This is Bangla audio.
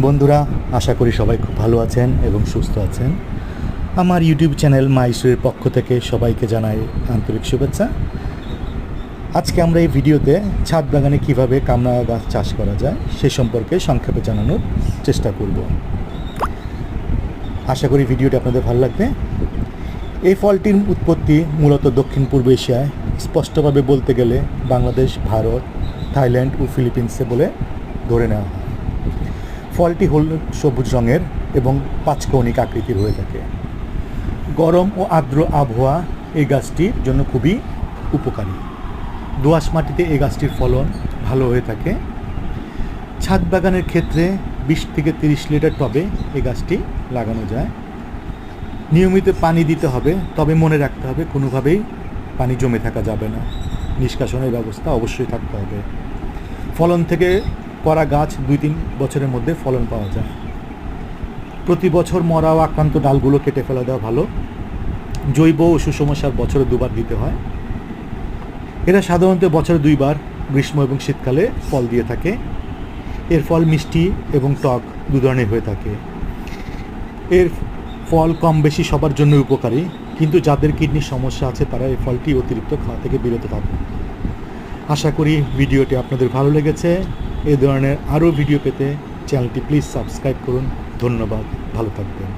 বন্ধুরা, আশা করি সবাই খুব ভালো আছেন এবং সুস্থ আছেন। আমার ইউটিউব চ্যানেল মাইসুরের পক্ষ থেকে সবাইকে জানাই আন্তরিক শুভেচ্ছা। আজকে আমরা এই ভিডিওতে ছাদ বাগানে কীভাবে কামরাঙা গাছ চাষ করা যায় সে সম্পর্কে সংক্ষেপে জানানোর চেষ্টা করব। আশা করি ভিডিওটি আপনাদের ভালো লাগবে। এই ফলটির উৎপত্তি মূলত দক্ষিণ পূর্ব এশিয়ায়, স্পষ্টভাবে বলতে গেলে বাংলাদেশ, ভারত, থাইল্যান্ড ও ফিলিপিন্সে বলে ধরে নেওয়া হয়। ফলটি হলুদ সবুজ রঙের এবং পাঁচকৌণিক আকৃতির হয়ে থাকে। গরম ও আর্দ্র আবহাওয়া এই গাছটির জন্য খুবই উপকারী। দোআঁশ মাটিতে এই গাছটির ফলন ভালো হয়ে থাকে। ছাদ বাগানের ক্ষেত্রে 20 থেকে 30 লিটার টবে এই গাছটি লাগানো যায়। নিয়মিত পানি দিতে হবে, তবে মনে রাখতে হবে কোনোভাবেই পানি জমে থাকা যাবে না। নিষ্কাশনের ব্যবস্থা অবশ্যই থাকতে হবে। ফলন থেকে করা গাছ 2-3 বছরের মধ্যে ফলন পাওয়া যায়। প্রতি বছর মরা ও আক্রান্ত ডালগুলো কেটে ফেলা দেওয়া ভালো। জৈব ও সুষম সার বছরে 2 বার দিতে হয়। এরা সাধারণত বছরে 2 বার গ্রীষ্ম এবং শীতকালে ফল দিয়ে থাকে। এর ফল মিষ্টি এবং টক 2 ধরনের হয়ে থাকে। এর ফল কম বেশি সবার জন্য উপকারী, কিন্তু যাদের কিডনির সমস্যা আছে তারা এই ফলটি অতিরিক্ত খাওয়া থেকে বিরত থাকুন। আশা করি ভিডিওটি আপনাদের ভালো লেগেছে। এই ধরনের আরও ভিডিও পেতে চ্যানেলটি প্লিজ সাবস্ক্রাইব করুন। ধন্যবাদ, ভালো থাকবেন।